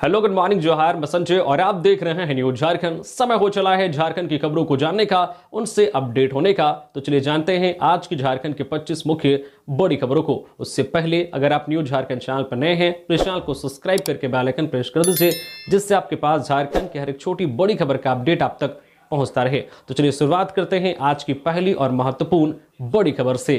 Hello, good morning, जोहार, मैं संजय और आप देख रहे हैं न्यूज झारखंड। समय हो चला है झारखंड की खबरों को जानने का, उनसे अपडेट होने का। तो चलिए जानते हैं आज की झारखंड के 25 मुख्य बड़ी खबरों को। उससे पहले अगर आप न्यूज झारखंड चैनल पर नए हैं तो इस चैनल को सब्सक्राइब करके बेल आइकन प्रेस कर दीजिए, जिससे आपके पास झारखंड की हर एक छोटी बड़ी खबर का अपडेट आप तक पहुंचता रहे। तो चलिए शुरुआत करते हैं आज की पहली और महत्वपूर्ण बड़ी खबर से।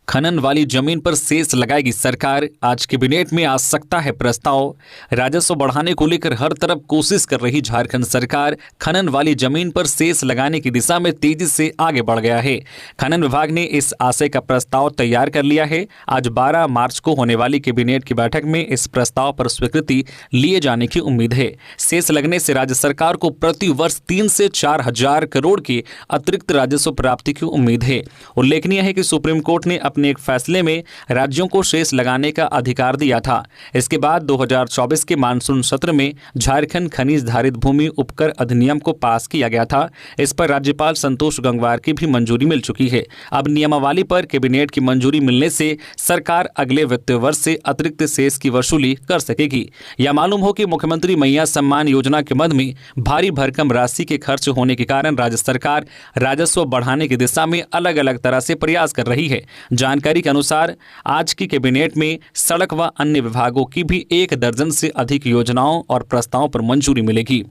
खनन वाली जमीन पर सेस लगाएगी सरकार, आज कैबिनेट में आ सकता है प्रस्ताव। राजस्व बढ़ाने को लेकर हर तरफ कोशिश कर रही झारखंड सरकार खनन वाली जमीन पर सेस लगाने की दिशा में तेजी से आगे बढ़ गया है। खनन विभाग ने इस आशय का प्रस्ताव तैयार कर लिया है। आज 12 मार्च को होने वाली कैबिनेट की बैठक में इस प्रस्ताव पर स्वीकृति लिए जाने की उम्मीद है। सेस लगने से राज्य सरकार को प्रति वर्ष 3 से 4 हजार करोड़ की अतिरिक्त राजस्व प्राप्ति की उम्मीद है। उल्लेखनीय है कि सुप्रीम कोर्ट ने अपने एक फैसले में राज्यों को सेस लगाने का अधिकार दिया था। इसके बाद 2024 के मानसून सत्र में झारखंड खनिज धारित भूमि उपकर अधिनियम को पास किया गया था। इस पर राज्यपाल संतोष गंगवार की भी मंजूरी मिल चुकी है। अब नियमावली पर कैबिनेट की मंजूरी मिलने से सरकार अगले वित्तीय वर्ष से अतिरिक्त सेस की वसूली कर सकेगी। यह मालूम हो कि मुख्यमंत्री मैया सम्मान योजना के मद में भारी भरकम राशि के खर्च होने के कारण राज्य सरकार राजस्व बढ़ाने की दिशा में अलग अलग तरह से प्रयास कर रही है। जानकारी के अनुसार आज की कैबिनेट में सड़क व अन्य विभागों की भी 1 दर्जन से अधिक योजनाओं और प्रस्तावों पर मंजूरी मिलेगी।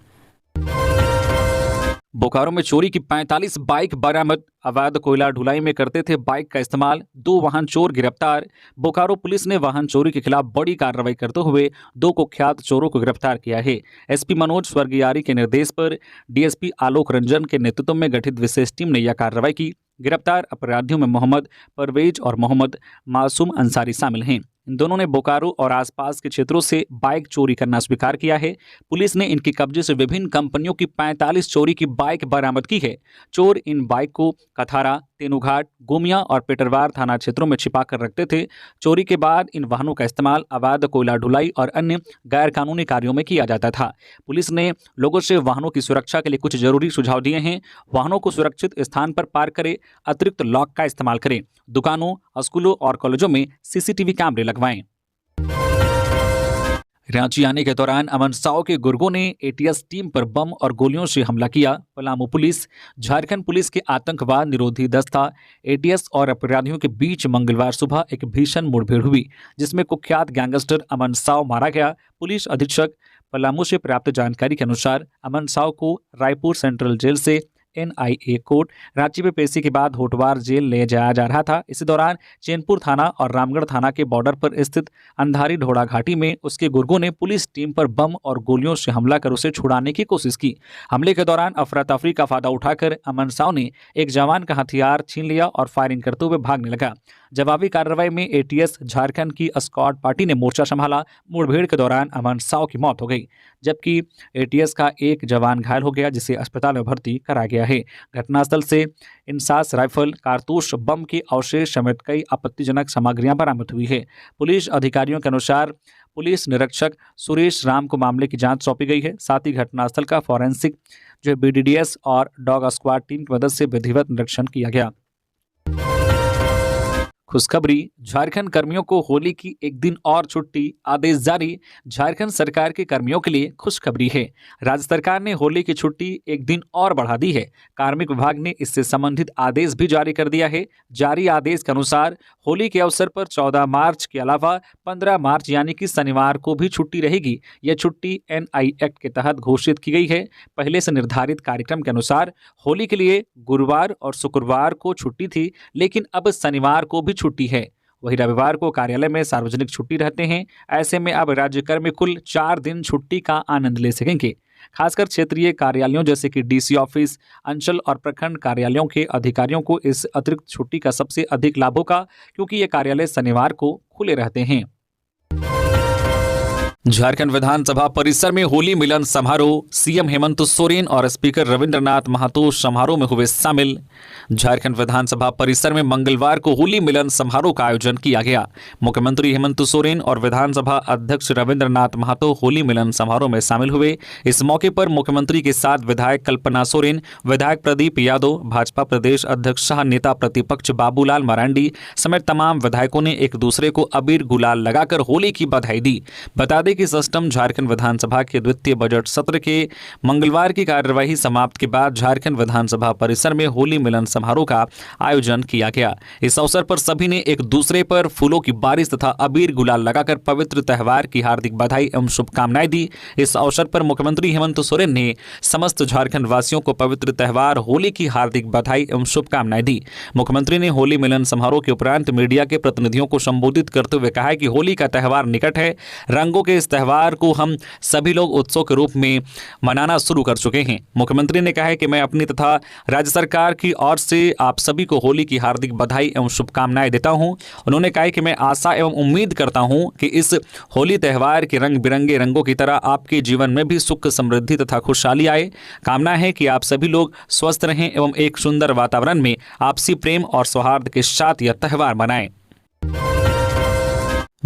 बोकारो में चोरी की 45 बाइक बरामद। अवैध कोयला ढुलाई में करते थे बाइक का इस्तेमाल, 2 वाहन चोर गिरफ्तार। बोकारो पुलिस ने वाहन चोरी के खिलाफ बड़ी कार्रवाई करते हुए 2 कुख्यात चोरों को गिरफ्तार किया है। एसपी मनोज स्वर्गियारी के निर्देश पर डीएसपी आलोक रंजन के नेतृत्व में गठित विशेष टीम ने यह कार्रवाई की। गिरफ्तार अपराधियों में मोहम्मद परवेज और मोहम्मद मासूम अंसारी शामिल हैं। इन दोनों ने बोकारो और आसपास के क्षेत्रों से बाइक चोरी करना स्वीकार किया है। पुलिस ने इनके कब्जे से विभिन्न कंपनियों की 45 चोरी की बाइक बरामद की है। चोर इन बाइक को कथारा, तेनुघाट, गोमिया और पेटरवार थाना क्षेत्रों में छिपा कर रखते थे। चोरी के बाद इन वाहनों का इस्तेमाल अवैध कोयला ढुलाई और अन्य गैर कानूनी कार्यों में किया जाता था। पुलिस ने लोगों से वाहनों की सुरक्षा के लिए कुछ जरूरी सुझाव दिए हैं। वाहनों को सुरक्षित स्थान पर पार्क करें, अतिरिक्त लॉक का इस्तेमाल करें, दुकानों, स्कूलों और कॉलेजों में सीसीटीवी कैमरे लगवाएं। रांची आने के दौरान अमन साव के गुर्गों ने एटीएस टीम पर बम और गोलियों से हमला किया। पलामू पुलिस, झारखंड पुलिस के आतंकवाद निरोधी दस्ता एटीएस और अपराधियों के बीच मंगलवार सुबह एक भीषण मुठभेड़ हुई, जिसमें कुख्यात गैंगस्टर अमन साव मारा गया। पुलिस अधीक्षक पलामू से प्राप्त जानकारी के अनुसार अमन साव को रायपुर सेंट्रल जेल से एनआईए कोर्ट रांची में पेशी के बाद होटवार जेल ले जाया जा रहा था। इसी दौरान चैनपुर थाना और रामगढ़ थाना के बॉर्डर पर स्थित अंधारी ढोड़ा घाटी में उसके गुर्गों ने पुलिस टीम पर बम और गोलियों से हमला कर उसे छुड़ाने की कोशिश की। हमले के दौरान अफरा तफरी का फायदा उठाकर अमन साव ने एक जवान का हथियार छीन लिया और फायरिंग करते हुए भागने लगा। जवाबी कार्रवाई में एटीएस झारखंड की स्क्वाड पार्टी ने मोर्चा संभाला। मुठभेड़ के दौरान अमन साव की मौत हो गई, जबकि एटीएस का एक जवान घायल हो गया, जिसे अस्पताल में भर्ती कराया गया है। घटनास्थल से इंसास राइफल, कारतूस, बम के अवशेष समेत कई आपत्तिजनक सामग्रियां बरामद हुई है। पुलिस अधिकारियों के अनुसार पुलिस निरीक्षक सुरेश राम को मामले की जांच सौंपी गई है। साथ ही घटनास्थल का फॉरेंसिक बीडीडीएस और डॉग स्क्वाड टीम की मदद से विधिवत निरीक्षण किया गया। खुशखबरी, झारखंड कर्मियों को होली की एक दिन और छुट्टी, आदेश जारी। झारखंड सरकार के कर्मियों के लिए खुशखबरी है। राज्य सरकार ने होली की छुट्टी एक दिन और बढ़ा दी है। कार्मिक विभाग ने इससे संबंधित आदेश भी जारी कर दिया है। जारी आदेश के अनुसार होली के अवसर पर 14 मार्च के अलावा 15 मार्च यानी कि शनिवार को भी छुट्टी रहेगी। यह छुट्टी एनआई एक्ट के तहत घोषित की गई है। पहले से निर्धारित कार्यक्रम के अनुसार होली के लिए गुरुवार और शुक्रवार को छुट्टी थी, लेकिन अब शनिवार को भी छुट्टी है। वही रविवार को कार्यालय में सार्वजनिक छुट्टी रहते हैं। ऐसे में अब राज्य कर्मी कुल 4 दिन छुट्टी का आनंद ले सकेंगे। खासकर क्षेत्रीय कार्यालयों जैसे कि डीसी ऑफिस, अंचल और प्रखंड कार्यालयों के अधिकारियों को इस अतिरिक्त छुट्टी का सबसे अधिक लाभ होगा, क्योंकि ये कार्यालय शनिवार को खुले रहते हैं। झारखंड विधानसभा परिसर में होली मिलन समारोह, सीएम हेमंत सोरेन और स्पीकर रविंद्रनाथ महतो समारोह में हुए शामिल। झारखंड विधानसभा परिसर में मंगलवार को होली मिलन समारोह का आयोजन किया गया। मुख्यमंत्री हेमंत सोरेन और विधानसभा अध्यक्ष रविंद्रनाथ महतो होली मिलन समारोह में शामिल हुए। इस मौके पर मुख्यमंत्री के साथ विधायक कल्पना सोरेन, विधायक प्रदीप यादव, भाजपा प्रदेश अध्यक्ष सह नेता प्रतिपक्ष बाबूलाल मरांडी समेत तमाम विधायकों ने एक दूसरे को अबीर गुलाल लगाकर होली की बधाई दी। बता दें कि सिस्टम झारखंड विधानसभा के द्वितीय बजट सत्र के मंगलवार की कार्यवाही समाप्त के बाद झारखंड विधानसभा परिसर में होली मिलन समारोह का आयोजन किया गया। इस अवसर पर सभी ने एक दूसरे पर फूलों की बारिश तथा अबीर गुलाल लगाकर पवित्र त्यौहार की हार्दिक बधाई एवं शुभकामनाएं दी। इस अवसर पर मुख्यमंत्री हेमंत सोरेन ने समस्त झारखंड वासियों को पवित्र त्यौहार होली की हार्दिक बधाई एवं शुभकामनाएं दी। मुख्यमंत्री ने होली मिलन समारोह के उपरांत मीडिया के प्रतिनिधियों को संबोधित करते हुए कहा कि होली का त्यौहार निकट है। रंगों के इस त्यौहार को हम सभी लोग उत्सव के रूप में मनाना शुरू कर चुके हैं। मुख्यमंत्री ने कहा है कि मैं अपनी तथा राज्य सरकार की ओर से आप सभी को होली की हार्दिक बधाई एवं शुभकामनाएं देता हूं। उन्होंने कहा कि मैं आशा एवं उम्मीद करता हूं कि इस होली त्यौहार के रंग बिरंगे रंगों की तरह आपके जीवन में भी सुख, समृद्धि तथा खुशहाली आए। कामना है कि आप सभी लोग स्वस्थ रहें एवं एक सुंदर वातावरण में आपसी प्रेम और सौहार्द के साथ यह त्यौहार मनाएं।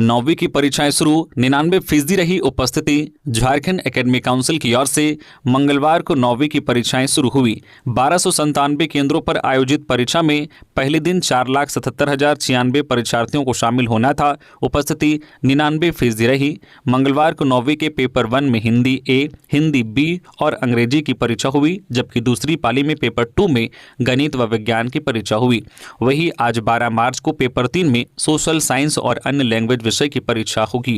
9वीं की परीक्षाएं शुरू, 99% रही उपस्थिति। झारखंड एकेडमिक काउंसिल की ओर से मंगलवार को 9वीं की परीक्षाएं शुरू हुई। 1297 केंद्रों पर आयोजित परीक्षा में पहले दिन 4,77,096 परीक्षार्थियों को शामिल होना था। उपस्थिति 99% रही। मंगलवार को 9वीं के पेपर 1 में हिंदी ए, हिंदी बी और अंग्रेजी की परीक्षा हुई, जबकि दूसरी पाली में पेपर 2 में गणित व विज्ञान की परीक्षा हुई। वहीं आज 12 मार्च को पेपर 3 में सोशल साइंस और अन्य लैंग्वेज विषय की परीक्षा होगी।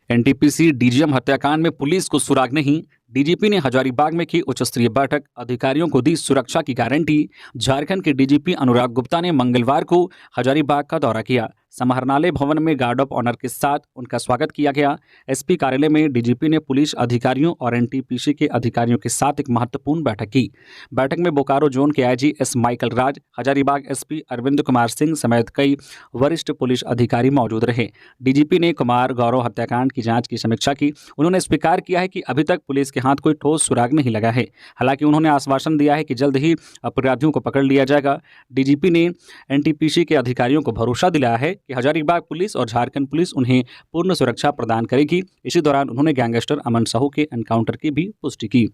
एनटीपीसी डीजीएम हत्याकांड में पुलिस को सुराग नहीं, डीजीपी ने हजारीबाग में की उच्च स्तरीय बैठक, अधिकारियों को दी सुरक्षा की गारंटी। झारखंड के डीजीपी अनुराग गुप्ता ने मंगलवार को हजारीबाग का दौरा किया। समाहरणालय भवन में गार्ड ऑफ ऑनर के साथ उनका स्वागत किया गया। एसपी कार्यालय में डीजीपी ने पुलिस अधिकारियों और एनटीपीसी के अधिकारियों के साथ एक महत्वपूर्ण बैठक की। बैठक में बोकारो जोन के आईजी एस माइकल राज, हजारीबाग एसपी अरविंद कुमार सिंह समेत कई वरिष्ठ पुलिस अधिकारी मौजूद रहे। डीजीपी ने कुमार गौरव हत्याकांड की जांच की समीक्षा की। उन्होंने स्वीकार किया है कि अभी तक पुलिस के हाथ कोई ठोस सुराग नहीं लगा है। हालांकि उन्होंने आश्वासन दिया है कि जल्द ही अपराधियों को पकड़ लिया जाएगा। डीजीपी ने एनटीपीसी के अधिकारियों को भरोसा दिलाया है कि हजारीबाग पुलिस और झारखंड पुलिस उन्हें पूर्ण सुरक्षा प्रदान करेगी। इसी दौरान उन्होंने गैंगस्टर अमन साहू के एनकाउंटर की भी पुष्टि की।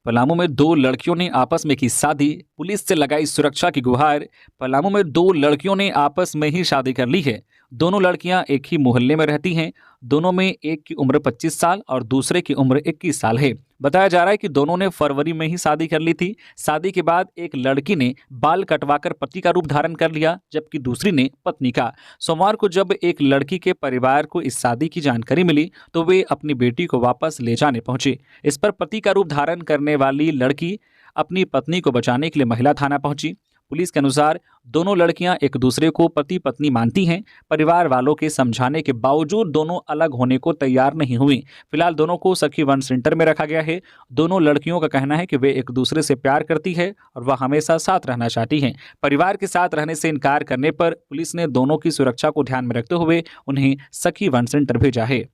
पलामू में 2 लड़कियों ने आपस में की शादी, पुलिस से लगाई सुरक्षा की गुहार। पलामू में 2 लड़कियों ने आपस में ही शादी कर ली है। दोनों लड़कियां एक ही मोहल्ले में रहती हैं। दोनों में एक की उम्र 25 साल और दूसरे की उम्र 21 साल है। बताया जा रहा है कि दोनों ने फरवरी में ही शादी कर ली थी। शादी के बाद एक लड़की ने बाल कटवाकर पति का रूप धारण कर लिया, जबकि दूसरी ने पत्नी का। सोमवार को जब एक लड़की के परिवार को इस शादी की जानकारी मिली तो वे अपनी बेटी को वापस ले जाने पहुंचे। इस पर पति का रूप धारण करने वाली लड़की अपनी पत्नी को बचाने के लिए महिला थाना पहुंची। पुलिस के अनुसार दोनों लड़कियां एक दूसरे को पति पत्नी मानती हैं। परिवार वालों के समझाने के बावजूद दोनों अलग होने को तैयार नहीं हुई। फिलहाल दोनों को सखी वन सेंटर में रखा गया है। दोनों लड़कियों का कहना है कि वे एक दूसरे से प्यार करती है और वह हमेशा साथ रहना चाहती हैं। परिवार के साथ रहने से इनकार करने पर पुलिस ने दोनों की सुरक्षा को ध्यान में रखते हुए उन्हें सखी वन सेंटर भेजा है।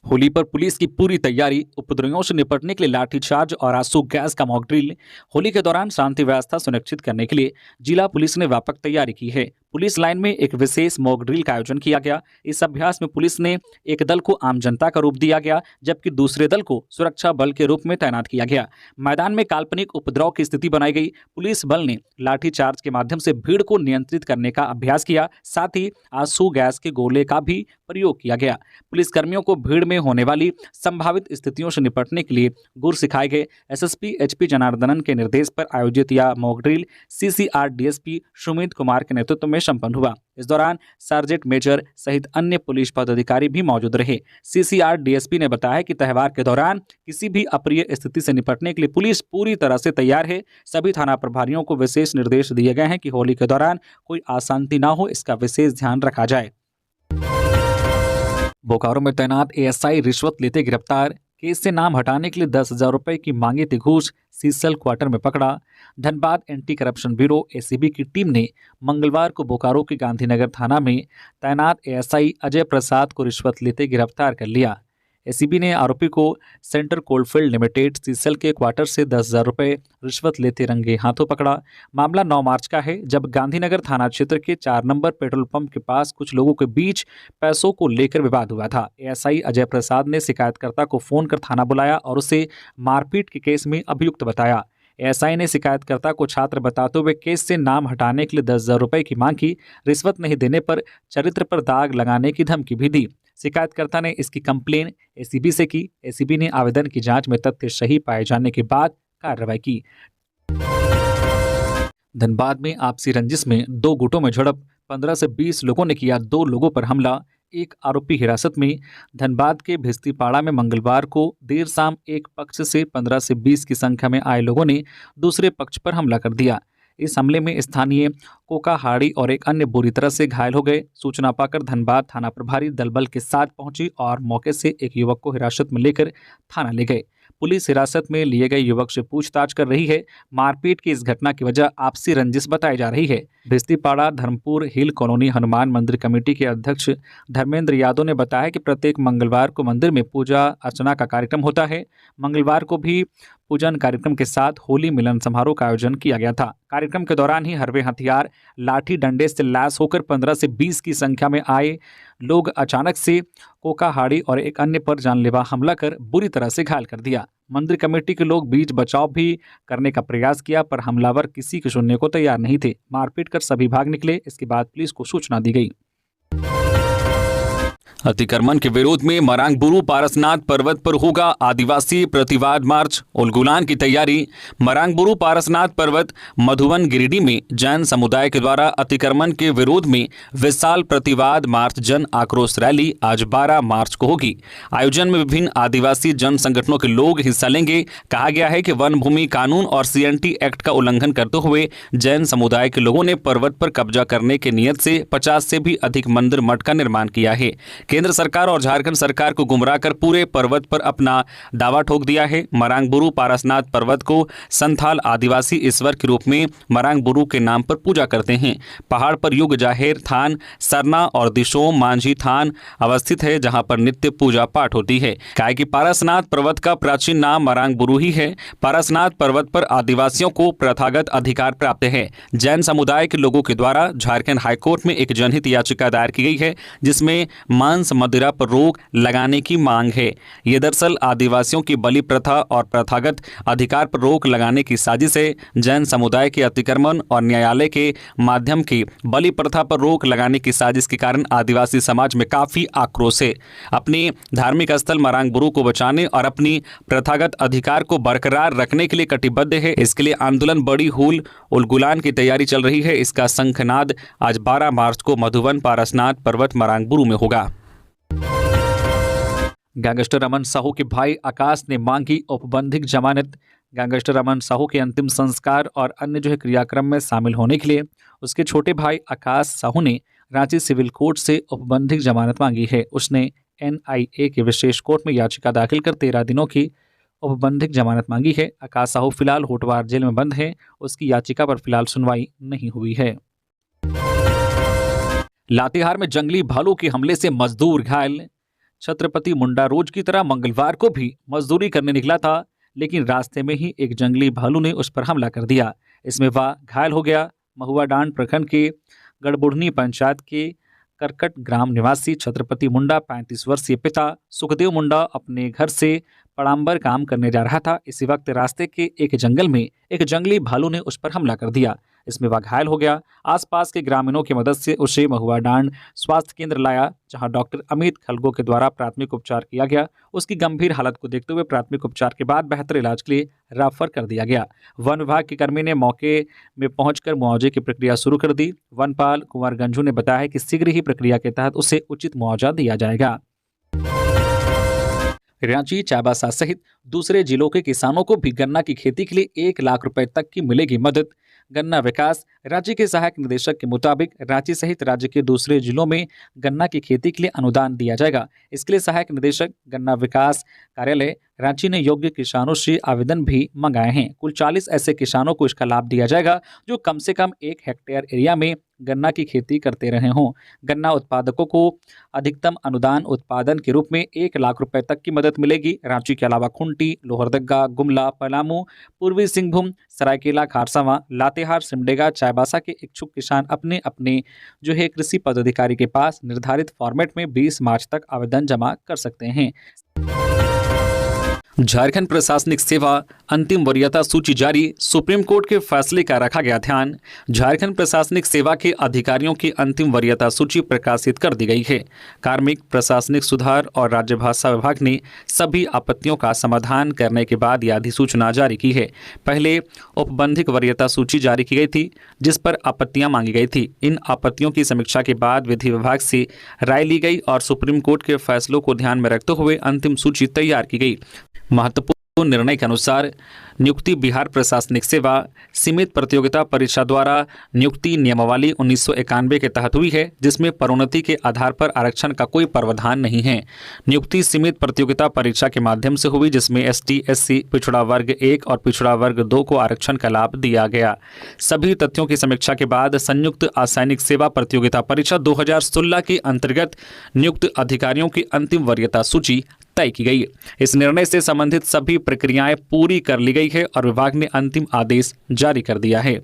होली पर पुलिस की पूरी तैयारी, उपद्रवियों से निपटने के लिए लाठीचार्ज और आंसू गैस का मॉक ड्रिल। होली के दौरान शांति व्यवस्था सुनिश्चित करने के लिए जिला पुलिस ने व्यापक तैयारी की है। पुलिस लाइन में एक विशेष मॉक ड्रिल का आयोजन किया गया। इस अभ्यास में पुलिस ने एक दल को आम जनता का रूप दिया गया, जबकि दूसरे दल को सुरक्षा बल के रूप में तैनात किया गया। मैदान में काल्पनिक उपद्रव की स्थिति बनाई गई। पुलिस बल ने लाठीचार्ज के माध्यम से भीड़ को नियंत्रित करने का अभ्यास किया। साथ ही आंसू गैस के गोले का भी प्रयोग किया गया। पुलिसकर्मियों को भीड़ में होने वाली संभावित स्थितियों से निपटने के लिए गुर सिखाए गए। एसएसपी एचपी जनार्दनन के निर्देश पर आयोजित यह mock drill CCR DSP Sumit Kumar के नेतृत्व में संपन्न हुआ। इस दौरान सार्जेंट मेजर सहित अन्य पुलिस पदाधिकारी भी मौजूद रहे। सीसीआर डीएसपी ने बताया कि त्यौहार के दौरान किसी भी अप्रिय स्थिति से निपटने के लिए पुलिस पूरी तरह से तैयार है। सभी थाना प्रभारियों को विशेष निर्देश दिए गए हैं कि होली के दौरान कोई अशांति न हो, इसका विशेष ध्यान रखा जाए। बोकारो में तैनात एएसआई रिश्वत लेते गिरफ्तार। केस से नाम हटाने के लिए 10,000 रुपये की मांगी थी घूस, सीसल क्वार्टर में पकड़ा। Dhanbad anti corruption bureau ACB की टीम ने मंगलवार को बोकारो के गांधीनगर थाना में तैनात एएसआई अजय प्रसाद को रिश्वत लेते गिरफ्तार कर लिया। एसीबी ने आरोपी को सेंटर कोलफील्ड लिमिटेड सीसल के क्वार्टर से 10,000 रुपये रिश्वत लेते रंगे हाथों पकड़ा। मामला 9 मार्च का है, जब गांधीनगर थाना क्षेत्र के 4 नंबर पेट्रोल पंप के पास कुछ लोगों के बीच पैसों को लेकर विवाद हुआ था। एएसआई अजय प्रसाद ने शिकायतकर्ता को फोन कर थाना बुलाया और उसे मारपीट के केस में अभियुक्त बताया। एएसआई ने शिकायतकर्ता को छात्र बताते हुए केस से नाम हटाने के लिए 10,000 रुपये की मांग की। रिश्वत नहीं देने पर चरित्र पर दाग लगाने की धमकी भी दी। शिकायतकर्ता ने इसकी कंप्लेन एसीबी से की। एसीबी ने आवेदन की जांच में तथ्य सही पाए जाने के बाद कार्रवाई की। धनबाद में आपसी रंजिश में 2 गुटों में झड़प, 15 से 20 लोगों ने किया 2 लोगों पर हमला, एक आरोपी हिरासत में। धनबाद के भिस्तीपाड़ा में मंगलवार को देर शाम एक पक्ष से 15 से 20 की संख्या में आए लोगों ने दूसरे पक्ष पर हमला कर दिया। इस हमले में स्थानीय कोकाहाड़ी और एक अन्य बुरी तरह से घायल हो गए। सूचना पाकर धनबाद थाना प्रभारी दलबल के साथ पहुंची और मौके से एक युवक को हिरासत में लेकर थाना ले गए। पुलिस हिरासत में लिए गए युवक से पूछताछ कर रही है। मारपीट की इस घटना की वजह आपसी रंजिश बताई जा रही है। भिस्तीपाड़ा धर्मपुर हिल कॉलोनी हनुमान मंदिर कमेटी के अध्यक्ष धर्मेंद्र यादव ने बताया कि प्रत्येक मंगलवार को मंदिर में पूजा अर्चना का कार्यक्रम होता है। मंगलवार को भी पूजन कार्यक्रम के साथ होली मिलन समारोह का आयोजन किया गया था। कार्यक्रम के दौरान ही हरवे हथियार लाठी डंडे से लैस होकर 15 से 20 की संख्या में आए लोग अचानक से कोकाहाड़ी और एक अन्य पर जानलेवा हमला कर बुरी तरह से घायल कर दिया। मंदिर कमेटी के लोग बीच बचाव भी करने का प्रयास किया, पर हमलावर किसी को सुनने को तैयार नहीं थे। मारपीट कर सभी भाग निकले। इसके बाद पुलिस को सूचना दी गई। अतिक्रमण के विरोध में मरांगबुरु पारसनाथ पर्वत पर होगा आदिवासी प्रतिवाद मार्च, उलगुलान की तैयारी। मरांगबुरु पारसनाथ पर्वत मधुबन गिरिडीह में जैन समुदाय के द्वारा अतिक्रमण के विरोध में विशाल प्रतिवाद मार्च जन आक्रोश रैली आज 12 मार्च को होगी। आयोजन में विभिन्न आदिवासी जन संगठनों के लोग हिस्सा लेंगे। कहा गया है कि वन भूमि कानून और सीएनटी एक्ट का उल्लंघन करते हुए जैन समुदाय के लोगों ने पर्वत पर कब्जा करने की नीयत से 50 से भी अधिक मंदिर मठ का निर्माण किया है। केंद्र सरकार और झारखंड सरकार को गुमराह कर पूरे पर्वत पर अपना दावा ठोक दिया है। मरांगबुरु पारसनाथ पर्वत को संथाल आदिवासी ईश्वर के रूप में मरांगबुरु के नाम पर पूजा करते हैं। पहाड़ पर युग जाहिर थान, सरना और दिशोम मांझी थान अवस्थित है, जहां पर नित्य पूजा पाठ होती है। क्या कि पारसनाथ पर्वत का प्राचीन नाम मरांगबुरु ही है। पारसनाथ पर्वत पर आदिवासियों को प्रथागत अधिकार प्राप्त है। जैन समुदाय के लोगों के द्वारा झारखंड हाईकोर्ट में एक जनहित याचिका दायर की गई है, जिसमें मांस मदिरा पर रोक लगाने की मांग है। यह दरअसल आदिवासियों की बलि प्रथा और प्रथागत अधिकार पर रोक लगाने की साजिश है। जैन समुदाय के अतिक्रमण और न्यायालय के माध्यम की बलि प्रथा पर रोक लगाने की साजिश के कारण आदिवासी समाज में काफी आक्रोश है। अपनी धार्मिक स्थल मरांगबुरु को बचाने और अपनी प्रथागत अधिकार को बरकरार रखने के लिए कटिबद्ध है। इसके लिए आंदोलन बड़ी हुल उलगुलान की तैयारी चल रही है। इसका शंखनाद आज 12 मार्च को मधुबन पारसनाथ पर्वत मरांगबुरु में होगा। गैंगस्टर अमन साहू के भाई आकाश ने मांगी औपबंधिक जमानत। गैंगस्टर अमन साहू के अंतिम संस्कार और अन्य क्रियाक्रम में शामिल होने के लिए उसके छोटे भाई आकाश साहू ने रांची सिविल कोर्ट से औपबंधिक जमानत मांगी है। उसने एनआईए के विशेष कोर्ट में याचिका दाखिल कर 13 दिनों की औपबंधिक जमानत मांगी है। आकाश साहू फिलहाल होटवार जेल में बंद है। उसकी याचिका पर फिलहाल सुनवाई नहीं हुई है। लातेहार में जंगली भालू के हमले से मजदूर घायल। छत्रपति मुंडा रोज की तरह मंगलवार को भी मजदूरी करने निकला था, लेकिन रास्ते में ही एक जंगली भालू ने उस पर हमला कर दिया। इसमें वह घायल हो गया। महुआ डांड प्रखंड के गड़बुढ़नी पंचायत के करकट ग्राम निवासी छत्रपति मुंडा 35 वर्षीय पिता सुखदेव मुंडा अपने घर से पड़ाम्बर काम करने जा रहा था। इसी वक्त रास्ते के एक जंगल में एक जंगली भालू ने उस पर हमला कर दिया। इसमें वह घायल हो गया। आसपास के ग्रामीणों की मदद से उसे महुआ डांड स्वास्थ्य केंद्र लाया, जहां डॉक्टर अमित खलगो के द्वारा प्राथमिक उपचार किया गया। उसकी गंभीर हालत को देखते हुए प्राथमिक उपचार के बाद बेहतर इलाज के लिए रेफर कर दिया गया। वन विभाग के कर्मी ने मौके में पहुंचकर मुआवजे की प्रक्रिया शुरू कर दी। वनपाल कुंवर गंजू ने बताया कि शीघ्र ही प्रक्रिया के तहत उसे उचित मुआवजा दिया जाएगा। रांची, चाईबासा सहित दूसरे जिलों के किसानों को भी गन्ना की खेती के लिए 1 लाख रुपए तक की मिलेगी मदद। गन्ना विकास। राज्य के सहायक निदेशक के मुताबिक रांची सहित राज्य के दूसरे जिलों में गन्ना की खेती के लिए अनुदान दिया जाएगा। इसके लिए सहायक निदेशक गन्ना विकास कार्यालय रांची ने योग्य किसानों से आवेदन भी मंगाए हैं। कुल 40 ऐसे किसानों को इसका लाभ दिया जाएगा जो कम से कम 1 हेक्टेयर एरिया में गन्ना की खेती करते रहे हों। गन्ना उत्पादकों को अधिकतम अनुदान उत्पादन के रूप में 1 लाख रुपए तक की मदद मिलेगी। रांची के अलावा खूंटी, लोहरदगा, गुमला, पलामू, पूर्वी सिंहभूम, सरायकेला, खारसावां, लातेहार, सिमडेगा, चाईबासा के इच्छुक किसान अपने अपने जो है कृषि पदाधिकारी के पास निर्धारित फॉर्मेट में 20 मार्च तक आवेदन जमा कर सकते हैं। झारखंड प्रशासनिक सेवा अंतिम वरीयता सूची जारी, सुप्रीम कोर्ट के फैसले का रखा गया ध्यान। झारखंड प्रशासनिक सेवा के अधिकारियों की अंतिम वरीयता सूची प्रकाशित कर दी गई है। कार्मिक, प्रशासनिक सुधार और राज्य भाषा विभाग ने सभी आपत्तियों का समाधान करने के बाद यह अधिसूचना जारी की है। पहले औपबंधिक वरीयता सूची जारी की गई थी जिस पर आपत्तियां मांगी गई थी। इन आपत्तियों की समीक्षा के बाद विधि विभाग से राय ली गई और सुप्रीम कोर्ट के फैसलों को ध्यान में रखते हुए अंतिम सूची तैयार की गई। महत्वपूर्ण निर्णय के अनुसार नियुक्ति बिहार प्रशासनिक सेवा सीमित प्रतियोगिता परीक्षा द्वारा नियुक्ति नियमावली 1991 के तहत हुई है, जिसमें पदोन्नति के आधार पर आरक्षण का कोई प्रावधान नहीं है। नियुक्ति सीमित प्रतियोगिता परीक्षा के माध्यम से हुई जिसमें एसटी, एससी, पिछड़ा वर्ग 1 और पिछड़ा वर्ग 2 को आरक्षण का लाभ दिया गया। सभी तथ्यों की समीक्षा के बाद संयुक्त असैनिक सेवा प्रतियोगिता परीक्षा 2016 के अंतर्गत नियुक्त अधिकारियों की अंतिम वरीयता सूची तय की गई। इस निर्णय से संबंधित सभी प्रक्रियाएं पूरी कर ली गई है और विभाग ने अंतिम आदेश जारी कर दिया है।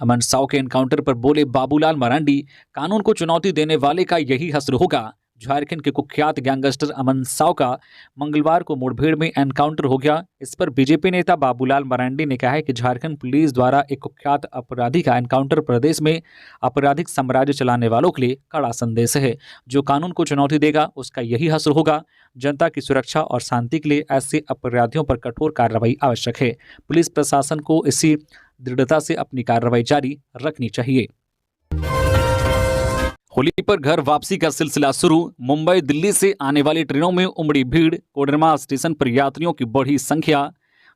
अमन साव के एनकाउंटर पर बोले बाबूलाल मरांडी, कानून को चुनौती देने वाले का यही हश्र होगा। झारखंड के कुख्यात गैंगस्टर अमन साव का मंगलवार को मुठभेड़ में एनकाउंटर हो गया। इस पर बीजेपी नेता बाबूलाल मरांडी ने कहा है कि झारखंड पुलिस द्वारा एक कुख्यात अपराधी का एनकाउंटर प्रदेश में आपराधिक साम्राज्य चलाने वालों के लिए कड़ा संदेश है। जो कानून को चुनौती देगा उसका यही हश्र होगा। जनता की सुरक्षा और शांति के लिए ऐसे अपराधियों पर कठोर कार्रवाई आवश्यक है। पुलिस प्रशासन को इसी दृढ़ता से अपनी कार्रवाई जारी रखनी चाहिए। होली पर घर वापसी का सिलसिला शुरू। मुंबई दिल्ली से आने वाली ट्रेनों में उमड़ी भीड़। कोडरमा स्टेशन पर यात्रियों की बढ़ी संख्या।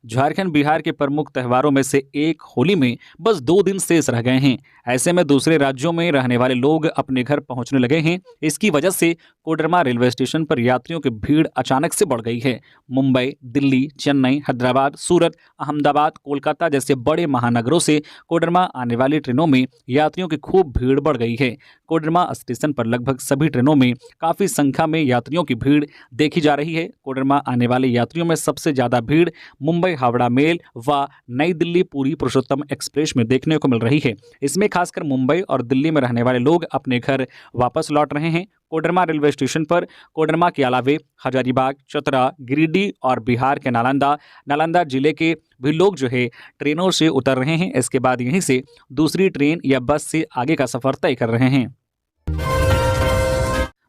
झारखंड बिहार के प्रमुख त्योहारों में से एक होली में बस 2 दिन शेष रह गए हैं। ऐसे में दूसरे राज्यों में रहने वाले लोग अपने घर पहुंचने लगे हैं। इसकी वजह से कोडरमा रेलवे स्टेशन पर यात्रियों की भीड़ अचानक से बढ़ गई है। मुंबई, दिल्ली, चेन्नई, हैदराबाद, सूरत, अहमदाबाद, कोलकाता जैसे बड़े महानगरों से कोडरमा आने वाली ट्रेनों में यात्रियों की खूब भीड़ बढ़ गई है। कोडरमा स्टेशन पर लगभग सभी ट्रेनों में काफ़ी संख्या में यात्रियों की भीड़ देखी जा रही है। कोडरमा आने वाले यात्रियों में सबसे ज़्यादा भीड़ मुंबई हावड़ा मेल व नई दिल्ली पुरी पुरुषोत्तम एक्सप्रेस में देखने को मिल रही है। इसमें खासकर मुंबई और दिल्ली में रहने वाले लोग अपने घर वापस लौट रहे हैं। कोडरमा रेलवे स्टेशन पर कोडरमा के अलावे हजारीबाग, चतरा, गिरिडीह और बिहार के नालंदा जिले के भी लोग जो है ट्रेनों से उतर रहे हैं। इसके बाद यहीं से दूसरी ट्रेन या बस से आगे का सफर तय कर रहे हैं।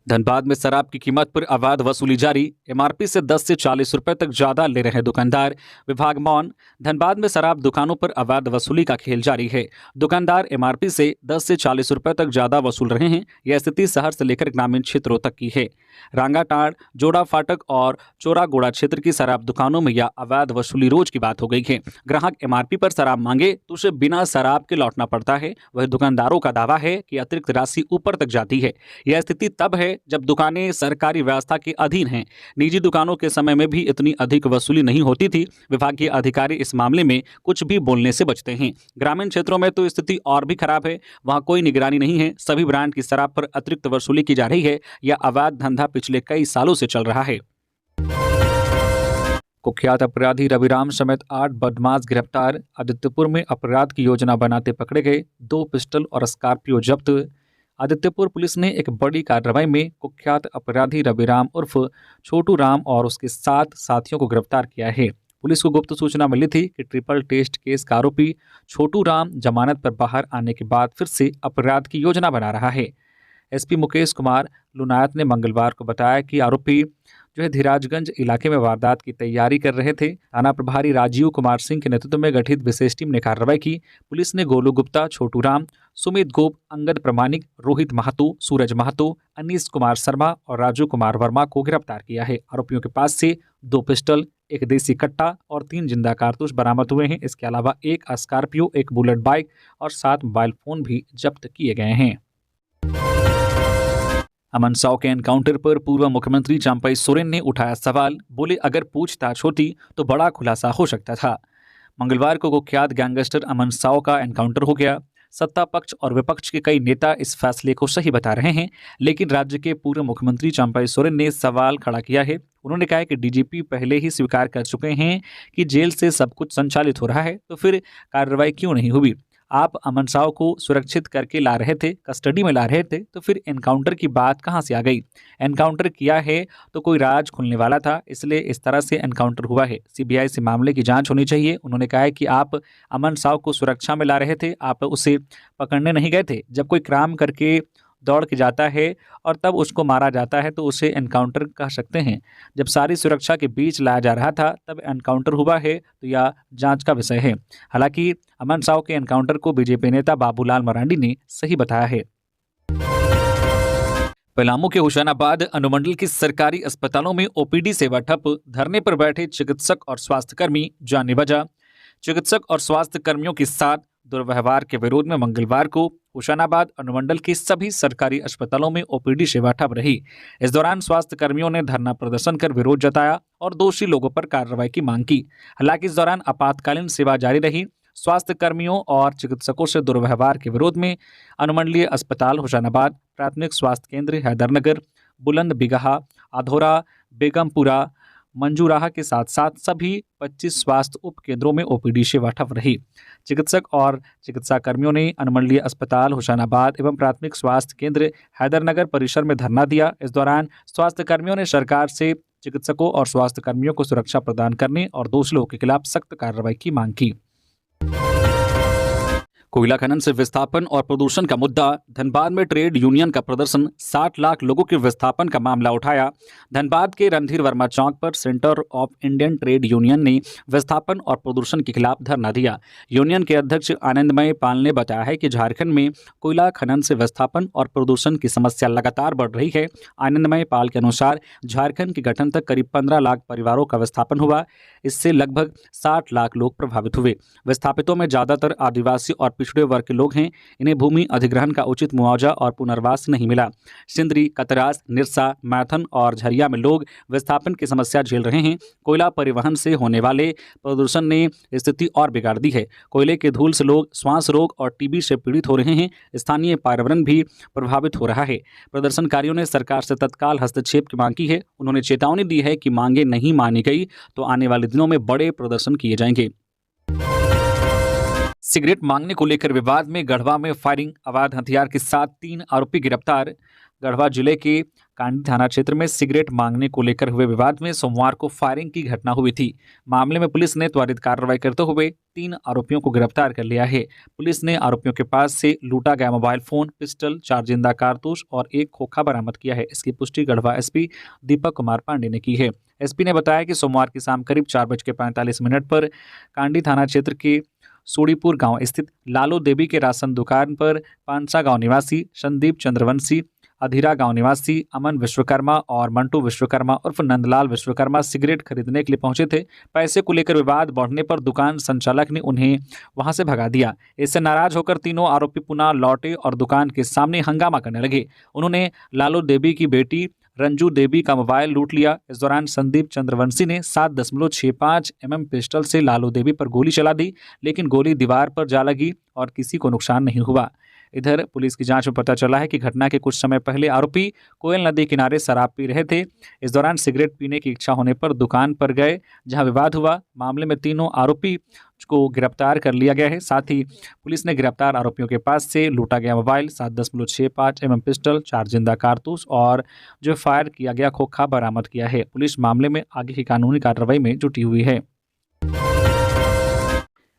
धनबाद में शराब की कीमत पर अवैध वसूली जारी। एमआरपी से 10 से 40 रुपए तक ज्यादा ले रहे दुकानदार, विभाग मौन। धनबाद में शराब दुकानों पर अवैध वसूली का खेल जारी है। दुकानदार एमआरपी से 10 से 40 रुपए तक ज्यादा वसूल रहे हैं। यह स्थिति शहर से लेकर ग्रामीण क्षेत्रों तक की है। रांगाटाड़, जोड़ा फाटक और चोरागोड़ा क्षेत्र की शराब दुकानों में यह अवैध वसूली रोज की बात हो गई है। ग्राहक एमआरपी पर शराब मांगे तो उसे बिना शराब के लौटना पड़ता है। वह दुकानदारों का दावा है कि अतिरिक्त राशि ऊपर तक जाती है। यह स्थिति तब है जब दुकानें सरकारी व्यवस्था के अधीन हैं। निजी दुकानों के समय में भी इतनी अधिक वसूली नहीं होती थी। विभागीय अधिकारी इस मामले में कुछ भी बोलने से बचते हैं। ग्रामीण क्षेत्रों में तो स्थिति और भी खराब है। वहां कोई निगरानी नहीं है। सभी ब्रांड की शराब पर अतिरिक्त वसूली की जा रही है। यह अवैध धंधा पिछले कई सालों से चल रहा है। कुख्यात अपराधी रविराम समेत 8 बदमाश गिरफ्तार। आदित्यपुर में अपराध की योजना बनाते पकड़े गए। 2 पिस्टल और स्कॉर्पियो जब्त। आदित्यपुर पुलिस ने एक बड़ी कार्रवाई में कुख्यात अपराधी रविराम उर्फ छोटू राम और उसके 7 साथियों को गिरफ्तार किया है। पुलिस को गुप्त सूचना मिली थी कि ट्रिपल टेस्ट केस का आरोपी छोटू राम जमानत पर बाहर आने के बाद फिर से अपराध की योजना बना रहा है। एसपी मुकेश कुमार लुनायत ने मंगलवार को बताया कि आरोपी जो है धीराजगंज इलाके में वारदात की तैयारी कर रहे थे। थाना प्रभारी राजीव कुमार सिंह के नेतृत्व में गठित विशेष टीम ने कार्रवाई की। पुलिस ने गोलू गुप्ता, छोटू राम, सुमित गोप, अंगद प्रमाणिक, रोहित महतो, सूरज महतो, अनीश कुमार शर्मा और राजू कुमार वर्मा को गिरफ्तार किया है। आरोपियों के पास से 2 पिस्टल, एक देसी कट्टा और 3 जिंदा कारतूस बरामद हुए हैं। इसके अलावा एक स्कॉर्पियो, एक बुलेट बाइक और 7 मोबाइल फोन भी जब्त किए गए हैं। अमन साव के एनकाउंटर पर पूर्व मुख्यमंत्री चंपई सोरेन ने उठाया सवाल। बोले, अगर पूछताछ होती तो बड़ा खुलासा हो सकता था। मंगलवार को कुख्यात गैंगस्टर अमन साव का एनकाउंटर हो गया। सत्ता पक्ष और विपक्ष के कई नेता इस फैसले को सही बता रहे हैं, लेकिन राज्य के पूर्व मुख्यमंत्री चंपई सोरेन ने सवाल खड़ा किया है। उन्होंने कहा है कि डीजीपी पहले ही स्वीकार कर चुके हैं कि जेल से सब कुछ संचालित हो रहा है, तो फिर कार्रवाई क्यों नहीं हुई? आप अमन साव को सुरक्षित करके ला रहे थे, कस्टडी में ला रहे थे, तो फिर एनकाउंटर की बात कहां से आ गई? एनकाउंटर किया है तो कोई राज खुलने वाला था, इसलिए इस तरह से एनकाउंटर हुआ है। सीबीआई से मामले की जांच होनी चाहिए। उन्होंने कहा है कि आप अमन साव को सुरक्षा में ला रहे थे, आप उसे पकड़ने नहीं गए थे। जब कोई क्राइम करके दौड़ के जाता है और तब उसको मारा जाता है तो उसे एनकाउंटर कह सकते हैं। जब सारी सुरक्षा के बीच लाया जा रहा था तब एनकाउंटर हुआ है तो यह जांच का विषय है। हालांकि अमन साव के एनकाउंटर को बीजेपी नेता बाबूलाल मरांडी ने सही बताया है। पलामू के होशंगाबाद अनुमंडल के सरकारी अस्पतालों में ओपीडी सेवा ठप। धरने पर बैठे चिकित्सक और स्वास्थ्यकर्मी जानी वजह। चिकित्सक और स्वास्थ्य कर्मियों के साथ दुर्व्यवहार के विरोध में मंगलवार को होशंगाबाद अनुमंडल के सभी सरकारी अस्पतालों में ओपीडी सेवा ठप रही। इस दौरान स्वास्थ्य कर्मियों ने धरना प्रदर्शन कर विरोध जताया और दोषी लोगों पर कार्रवाई की मांग की। हालांकि इस दौरान आपातकालीन सेवा जारी रही। स्वास्थ्य कर्मियों और चिकित्सकों से दुर्व्यवहार के विरोध में अनुमंडलीय अस्पताल होशंगाबाद, प्राथमिक स्वास्थ्य केंद्र हैदरनगर, बुलंद बिगहा, आधोरा, बेगमपुरा, मंजूराहा के साथ साथ सभी 25 स्वास्थ्य उप केंद्रों में ओपीडी सेवा ठप रही। चिकित्सक और चिकित्सा कर्मियों ने अनुमंडलीय अस्पताल होशंगाबाद एवं प्राथमिक स्वास्थ्य केंद्र हैदरनगर परिसर में धरना दिया। इस दौरान स्वास्थ्य कर्मियों ने सरकार से चिकित्सकों और स्वास्थ्य कर्मियों को सुरक्षा प्रदान करने और दोषी लोगों के खिलाफ सख्त कार्रवाई की मांग की। कोयला खनन से विस्थापन और प्रदूषण का मुद्दा। धनबाद में ट्रेड यूनियन का प्रदर्शन। 60 लाख लोगों के विस्थापन का मामला उठाया। धनबाद के रणधीर वर्मा चौक पर centre of Indian trade union ने विस्थापन और प्रदूषण के खिलाफ धरना दिया। यूनियन के अध्यक्ष आनंदमय पाल ने बताया है कि झारखंड में कोयला खनन से विस्थापन और प्रदूषण की समस्या लगातार बढ़ रही है। आनंदमय पाल के अनुसार झारखंड के गठन तक करीब 15 लाख परिवारों का विस्थापन हुआ। इससे लगभग 60 लाख लोग प्रभावित हुए। विस्थापितों में ज्यादातर आदिवासी और पिछड़े वर्ग के लोग हैं। इन्हें भूमि अधिग्रहण का उचित मुआवजा और पुनर्वास नहीं मिला। सिंदरी, कतरास, निरसा, मैथन और झरिया में लोग विस्थापन की समस्या झेल रहे हैं। कोयला परिवहन से होने वाले प्रदूषण ने स्थिति और बिगाड़ दी है। कोयले के धूल से लोग श्वास रोग और टीबी से पीड़ित हो रहे हैं। स्थानीय पर्यावरण भी प्रभावित हो रहा है। प्रदर्शनकारियों ने सरकार से तत्काल हस्तक्षेप की मांग की है। उन्होंने चेतावनी दी है कि मांगे नहीं मानी गई तो आने वाले दिनों में बड़े प्रदर्शन किए जाएंगे। सिगरेट मांगने को लेकर विवाद में गढ़वा में फायरिंग। अवैध हथियार के साथ 3 आरोपी गिरफ्तार। गढ़वा जिले के कांडी थाना क्षेत्र में सिगरेट मांगने को लेकर हुए विवाद में सोमवार को फायरिंग की घटना हुई थी। मामले में पुलिस ने त्वरित कार्रवाई करते हुए 3 आरोपियों को गिरफ्तार कर लिया है। पुलिस ने आरोपियों के पास से लूटा गया मोबाइल फोन, पिस्टल, 4 जिंदा कारतूस और 1 खोखा बरामद किया है। इसकी पुष्टि गढ़वा एसपी दीपक कुमार पांडे ने की है। एसपी ने बताया कि सोमवार की शाम करीब 4:45 पर कांडी थाना क्षेत्र के सोड़ीपुर गांव स्थित लालो देवी के राशन दुकान पर पांसा गांव निवासी संदीप चंद्रवंशी, अधीरा गांव निवासी अमन विश्वकर्मा और मंटू विश्वकर्मा उर्फ नंदलाल विश्वकर्मा सिगरेट खरीदने के लिए पहुंचे थे। पैसे को लेकर विवाद बढ़ने पर दुकान संचालक ने उन्हें वहां से भगा दिया। इससे नाराज होकर तीनों आरोपी पुनः लौटे और दुकान के सामने हंगामा करने लगे। उन्होंने लालो देवी की बेटी रंजू देवी का मोबाइल लूट लिया। इस दौरान संदीप चंद्रवंशी ने 7.65 mm पिस्टल से लालू देवी पर गोली चला दी, लेकिन गोली दीवार पर जा लगी और किसी को नुकसान नहीं हुआ। इधर पुलिस की जांच में पता चला है कि घटना के कुछ समय पहले आरोपी कोयल नदी किनारे शराब पी रहे थे। इस दौरान सिगरेट पीने की इच्छा होने पर दुकान पर गए, जहां विवाद हुआ। मामले में तीनों आरोपी को गिरफ्तार कर लिया गया है। साथ ही पुलिस ने गिरफ्तार आरोपियों के पास से लूटा गया मोबाइल, 7.65 mm पिस्टल, 4 जिंदा कारतूस और जो फायर किया गया खोखा बरामद किया है। पुलिस मामले में आगे की कानूनी कार्रवाई में जुटी हुई है।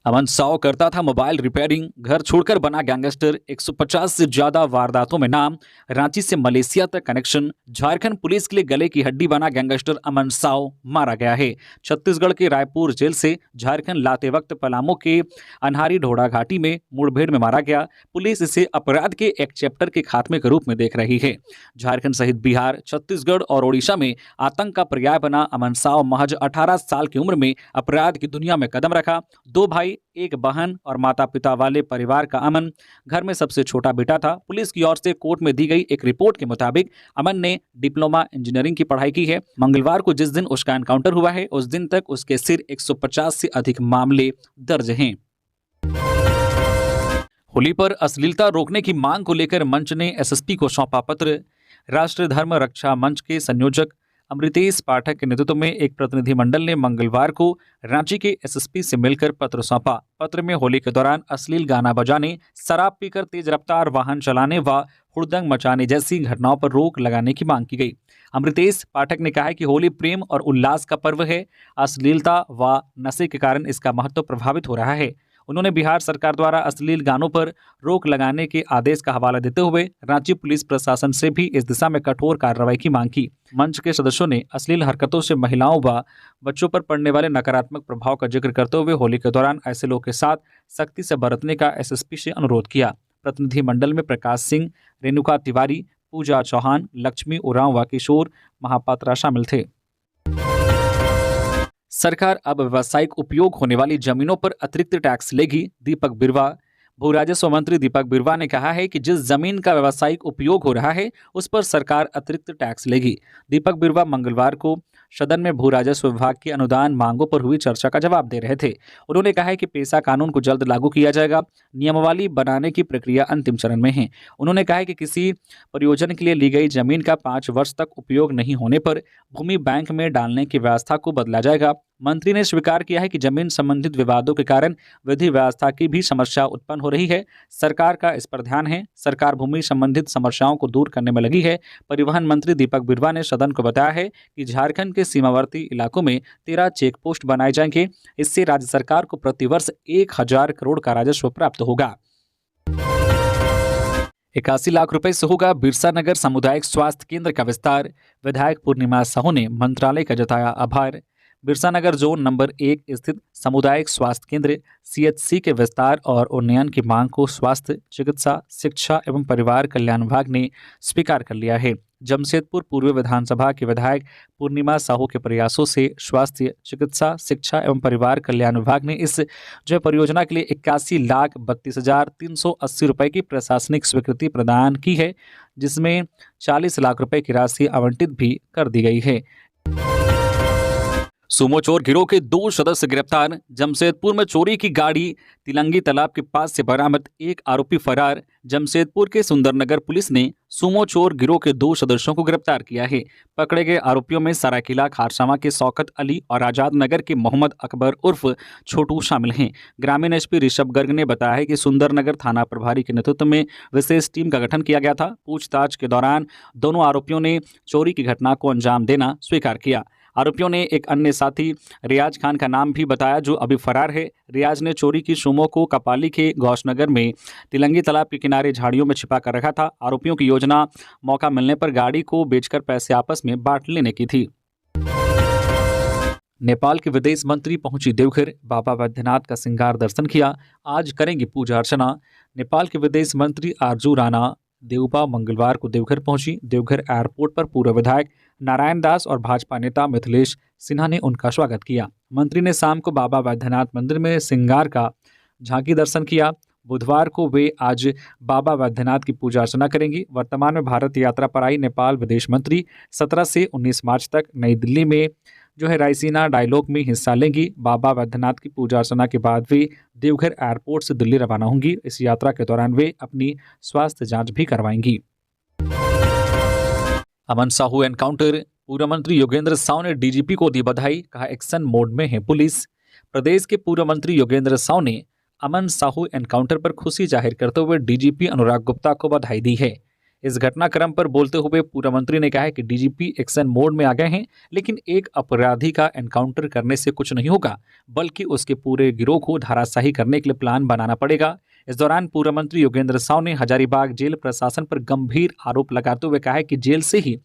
अमन साव करता था मोबाइल रिपेयरिंग, घर छोड़कर बना गैंगस्टर, 150 से ज्यादा वारदातों में नाम, रांची से मलेशिया तक कनेक्शन। झारखंड पुलिस के लिए गले की हड्डी बना गैंगस्टर अमन साव मारा गया है। छत्तीसगढ़ के रायपुर जेल से झारखंड लाते वक्त पलामू के अनहारी ढोड़ा घाटी में मुठभेड़ में मारा गया। पुलिस इसे अपराध के एक चैप्टर के खात्मे के रूप में देख रही है। झारखंड सहित बिहार, छत्तीसगढ़ और ओडिशा में आतंक का पर्याय बना अमन साव महज 18 साल की उम्र में अपराध की दुनिया में कदम रखा। 2 भाई, एक बहन और माता पिता वाले परिवार का अमन घर में सबसे छोटा बेटा था। पुलिस की ओर से कोर्ट में दी गई एक रिपोर्ट के मुताबिक अमन ने डिप्लोमा इंजीनियरिंग की पढ़ाई की है। मंगलवार को जिस दिन उसका एनकाउंटर हुआ है उस दिन तक उसके सिर 150 से अधिक मामले दर्ज हैं। होली पर अश्लीलता रोकने की मांग को लेकर मंच ने एसएसपी को सौंपा पत्र। राष्ट्रीय धर्म रक्षा मंच के संयोजक अमृतेश पाठक के नेतृत्व में एक प्रतिनिधिमंडल ने मंगलवार को रांची के एसएसपी से मिलकर पत्र सौंपा। पत्र में होली के दौरान अश्लील गाना बजाने, शराब पीकर तेज रफ्तार वाहन चलाने व हुड़दंग मचाने जैसी घटनाओं पर रोक लगाने की मांग की गई। अमृतेश पाठक ने कहा है कि होली प्रेम और उल्लास का पर्व है। अश्लीलता व नशे के कारण इसका महत्व प्रभावित हो रहा है। उन्होंने बिहार सरकार द्वारा अश्लील गानों पर रोक लगाने के आदेश का हवाला देते हुए रांची पुलिस प्रशासन से भी इस दिशा में कठोर कार्रवाई की मांग की। मंच के सदस्यों ने अश्लील हरकतों से महिलाओं व बच्चों पर पड़ने वाले नकारात्मक प्रभाव का जिक्र करते हुए होली के दौरान ऐसे लोगों के साथ सख्ती से बरतने का एसएसपी से अनुरोध किया। प्रतिनिधिमंडल में प्रकाश सिंह, रेणुका तिवारी, पूजा चौहान, लक्ष्मी उरांव व किशोर महापात्रा शामिल थे। सरकार अब व्यावसायिक उपयोग होने वाली जमीनों पर अतिरिक्त टैक्स लेगी, दीपक बिरवा। भू राजस्व मंत्री दीपक बिरवा ने कहा है कि जिस जमीन का व्यावसायिक उपयोग हो रहा है उस पर सरकार अतिरिक्त टैक्स लेगी। दीपक बिरवा मंगलवार को सदन में भू राजस्व विभाग की अनुदान मांगों पर हुई चर्चा का जवाब दे रहे थे। उन्होंने कहा है कि पेशा कानून को जल्द लागू किया जाएगा। नियमावली बनाने की प्रक्रिया अंतिम चरण में है। उन्होंने कहा है कि किसी परियोजना के लिए ली गई जमीन का 5 वर्ष तक उपयोग नहीं होने पर भूमि बैंक में डालने की व्यवस्था को बदला जाएगा। मंत्री ने स्वीकार किया है कि जमीन संबंधित विवादों के कारण विधि व्यवस्था की भी समस्या उत्पन्न हो रही है। सरकार का इस पर ध्यान है। सरकार भूमि संबंधित समस्याओं को दूर करने में लगी है। परिवहन मंत्री दीपक बिरवा ने सदन को बताया है कि झारखंड के सीमावर्ती इलाकों में 13 चेक पोस्ट बनाए जाएंगे। इससे राज्य सरकार को प्रतिवर्ष 1000 करोड़ का राजस्व प्राप्त होगा। 81 लाख रुपए से होगा बिरसा नगर सामुदायिक स्वास्थ्य केंद्र का विस्तार। विधायक पूर्णिमा साहू ने मंत्रालय का जताया आभार। बिरसा नगर जोन नंबर 1 स्थित सामुदायिक स्वास्थ्य केंद्र सीएचसी के विस्तार और उन्नयन की मांग को स्वास्थ्य, चिकित्सा, शिक्षा एवं परिवार कल्याण विभाग ने स्वीकार कर लिया है। जमशेदपुर पूर्व विधानसभा के विधायक पूर्णिमा साहू के प्रयासों से स्वास्थ्य, चिकित्सा, शिक्षा एवं परिवार कल्याण विभाग ने इस परियोजना के लिए 81,32,380 रुपए की प्रशासनिक स्वीकृति प्रदान की है, जिसमें 40 लाख रुपए की राशि आवंटित भी कर दी गई है। सुमो चोर गिरोह के 2 सदस्य गिरफ्तार। जमशेदपुर में चोरी की गाड़ी तिलंगी तालाब के पास से बरामद, 1 आरोपी फरार। जमशेदपुर के सुंदरनगर पुलिस ने सुमो चोर गिरोह के 2 सदस्यों को गिरफ्तार किया है। पकड़े गए आरोपियों में सरायकेला खारसावा के शौकत अली और आजाद नगर के मोहम्मद अकबर उर्फ छोटू शामिल हैं। ग्रामीण एसपी ऋषभ गर्ग ने बताया है कि सुंदरनगर थाना प्रभारी के नेतृत्व में विशेष टीम का गठन किया गया था। पूछताछ के दौरान दोनों आरोपियों ने चोरी की घटना को अंजाम देना स्वीकार किया। आरोपियों ने एक अन्य साथी रियाज खान का नाम भी बताया, जो अभी फरार है। रियाज ने चोरी की सुमो को कपाली के गौशनगर में तिलंगी तालाब के किनारे झाड़ियों में छिपा कर रखा था। आरोपियों की योजना मौका मिलने पर गाड़ी को बेचकर पैसे आपस में बांट लेने की थी। नेपाल के विदेश मंत्री पहुंची देवघर, बाबा बैद्यनाथ का श्रृंगार दर्शन किया। आज करेंगी पूजा अर्चना। नेपाल के विदेश मंत्री आरजू राणा देवपा मंगलवार को देवघर पहुंची। देवघर एयरपोर्ट पर पूर्व विधायक नारायण दास और भाजपा नेता मिथिलेश सिन्हा ने उनका स्वागत किया। मंत्री ने शाम को बाबा बैद्यनाथ मंदिर में श्रृंगार का झांकी दर्शन किया। बुधवार को वे आज बाबा बैद्यनाथ की पूजा अर्चना करेंगी। वर्तमान में भारत यात्रा पर आई नेपाल विदेश मंत्री 17 से 19 मार्च तक नई दिल्ली में रायसीना डायलॉग में हिस्सा लेंगी। बाबा बैद्यनाथ की पूजा अर्चना के बाद वे देवघर एयरपोर्ट से दिल्ली रवाना होंगी। इस यात्रा के दौरान वे अपनी स्वास्थ्य जांच भी करवाएंगी। अमन साहू एनकाउंटर, पूर्व मंत्री योगेंद्र साव ने डीजीपी को दी बधाई, कहा एक्शन मोड में है पुलिस। प्रदेश के पूर्व मंत्री योगेंद्र साव ने अमन साहू एनकाउंटर पर खुशी जाहिर करते हुए डीजीपी अनुराग गुप्ता को बधाई दी है। इस घटनाक्रम पर बोलते हुए पूर्व मंत्री ने कहा है कि डीजीपी एक्शन मोड में आ गए हैं, लेकिन एक अपराधी का एनकाउंटर करने से कुछ नहीं होगा, बल्कि उसके पूरे गिरोह को धराशायी करने के लिए प्लान बनाना पड़ेगा। इस दौरान पूर्व मंत्री योगेंद्र साव ने हजारीबाग जेल प्रशासन पर गंभीर आरोप लगाते हुए कहा है कि जेल से ही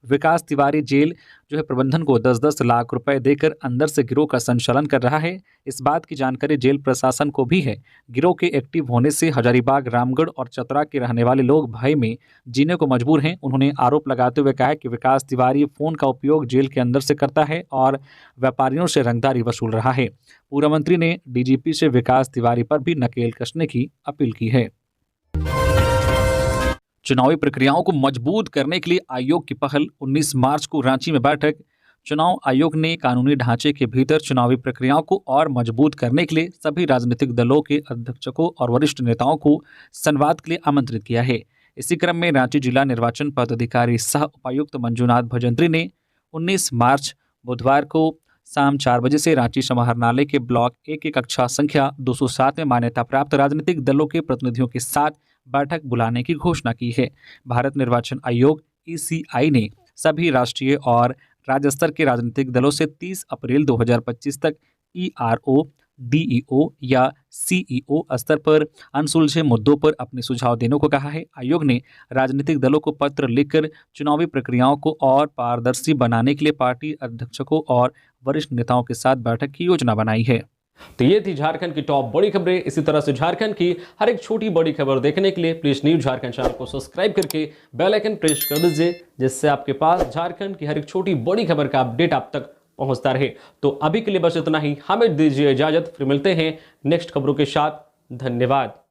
विकास तिवारी जेल जो है प्रबंधन को 10-10 लाख रुपए देकर अंदर से गिरोह का संचालन कर रहा है। इस बात की जानकारी जेल प्रशासन को भी है। गिरोह के एक्टिव होने से हजारीबाग, रामगढ़ और चतरा के रहने वाले लोग भय में जीने को मजबूर हैं। उन्होंने आरोप लगाते हुए कहा कि विकास तिवारी फोन का उपयोग जेल के अंदर से करता है और व्यापारियों से रंगदारी वसूल रहा है। पूर्व मंत्री ने डीजीपी से विकास तिवारी पर भी नकेल कसने की अपील की है। चुनावी प्रक्रियाओं को मजबूत करने के लिए आयोग की पहल, 19 मार्च को रांची में बैठक। चुनाव आयोग ने कानूनी ढांचे के भीतर चुनावी प्रक्रियाओं को और मजबूत करने के लिए सभी राजनीतिक दलों के अध्यक्षों और वरिष्ठ नेताओं को संवाद के लिए आमंत्रित किया है। इसी क्रम में रांची जिला निर्वाचन पदाधिकारी सह उपायुक्त मंजूनाथ भजंत्री ने 19 मार्च बुधवार को शाम 4 बजे से रांची समाहरणालय के ब्लॉक ए की कक्षा संख्या 207 में मान्यता प्राप्त राजनीतिक दलों के प्रतिनिधियों के साथ बैठक बुलाने की घोषणा की है। भारत निर्वाचन आयोग (ECI) ने सभी राष्ट्रीय और राज्य स्तर के राजनीतिक दलों से 30 अप्रैल 2025 तक ERO, DEO या CEO स्तर पर अनसुलझे मुद्दों पर अपने सुझाव देने को कहा है। आयोग ने राजनीतिक दलों को पत्र लिखकर चुनावी प्रक्रियाओं को और पारदर्शी बनाने के लिए पार्टी अध्यक्षों और वरिष्ठ नेताओं के साथ बैठक की योजना बनाई है। तो ये थी झारखंड की टॉप बड़ी खबरें। इसी तरह से झारखंड की हर एक छोटी बड़ी खबर देखने के लिए प्लीज न्यूज़ झारखंड चैनल को सब्सक्राइब करके बेल आइकन प्रेस कर दीजिए, जिससे आपके पास झारखंड की हर एक छोटी बड़ी खबर का अपडेट आप तक पहुंचता रहे। तो अभी के लिए बस इतना ही, हमें दीजिए इजाजत, फिर मिलते हैं नेक्स्ट खबरों के साथ। धन्यवाद।